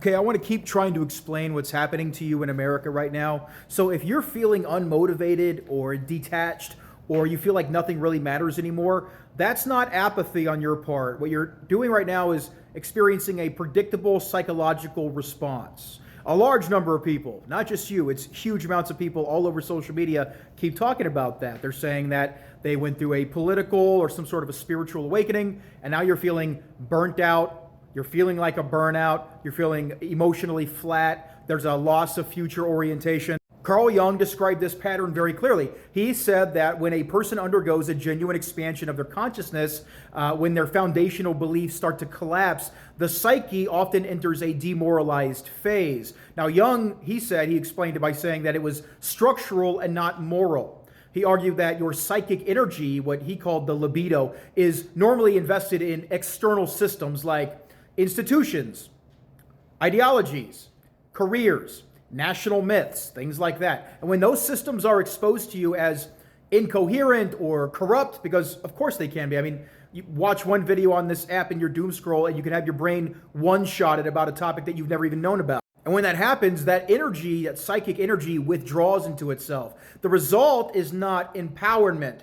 Okay, I want to keep trying to explain what's happening to you in America right now. So if you're feeling unmotivated or detached, or you feel like nothing really matters anymore, that's not apathy on your part. What you're doing right now is experiencing a predictable psychological response. A large number of people, not just you, it's huge amounts of people all over social media keep talking about that. They're saying that they went through a political or some sort of a spiritual awakening, and now you're feeling burnt out. You're feeling like a burnout. You're feeling emotionally flat. There's a loss of future orientation. Carl Jung described this pattern very clearly. He said that when a person undergoes a genuine expansion of their consciousness, when their foundational beliefs start to collapse, the psyche often enters a demoralized phase. Now, Jung, he explained it by saying that it was structural and not moral. He argued that your psychic energy, what he called the libido, is normally invested in external systems like institutions, ideologies, careers, national myths, things like that. And when those systems are exposed to you as incoherent or corrupt, because of course they can be. I mean, you watch one video on this app in your doom scroll and you can have your brain one-shotted about a topic that you've never even known about. And when that happens, that energy, that psychic energy withdraws into itself. The result is not empowerment.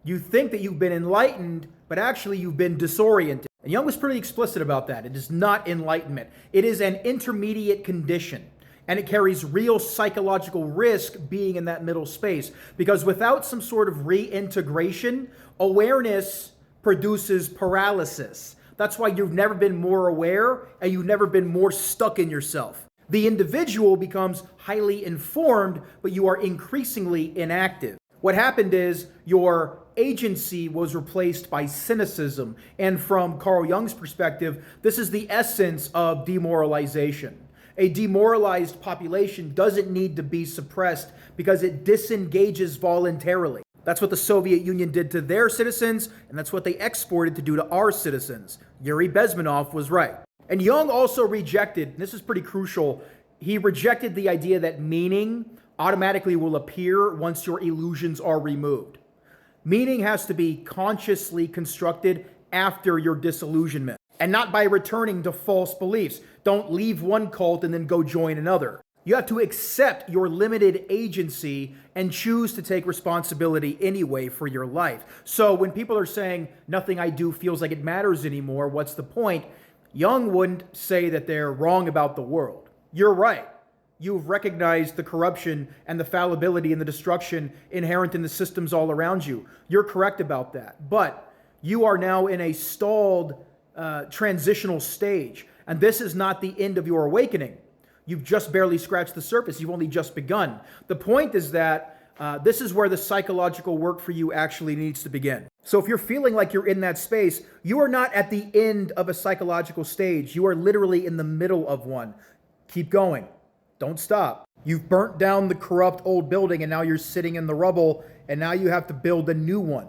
You think that you've been enlightened, but actually you've been disoriented. And Jung was pretty explicit about that. It is not enlightenment. It is an intermediate condition. And it carries real psychological risk being in that middle space. Because without some sort of reintegration, awareness produces paralysis. That's why you've never been more aware and you've never been more stuck in yourself. The individual becomes highly informed, but you are increasingly inactive. What happened is your agency was replaced by cynicism. And from Carl Jung's perspective, this is the essence of demoralization. A demoralized population doesn't need to be suppressed because it disengages voluntarily. That's what the Soviet Union did to their citizens, and that's what they exported to do to our citizens. Yuri Bezmenov was right. And Jung also rejected, and this is pretty crucial, he rejected the idea that meaning automatically will appear once your illusions are removed. Meaning has to be consciously constructed after your disillusionment, and not by returning to false beliefs. Don't leave one cult and then go join another. You have to accept your limited agency and choose to take responsibility anyway for your life. So when people are saying nothing I do feels like it matters anymore, what's the point? Jung wouldn't say that they're wrong about the world. You're right. You've recognized the corruption and the fallibility and the destruction inherent in the systems all around you. You're correct about that. But you are now in a stalled transitional stage. And this is not the end of your awakening. You've just barely scratched the surface. You've only just begun. The point is that this is where the psychological work for you actually needs to begin. So if you're feeling like you're in that space, you are not at the end of a psychological stage. You are literally in the middle of one. Keep going. Don't stop. You've burnt down the corrupt old building and now you're sitting in the rubble and now you have to build a new one.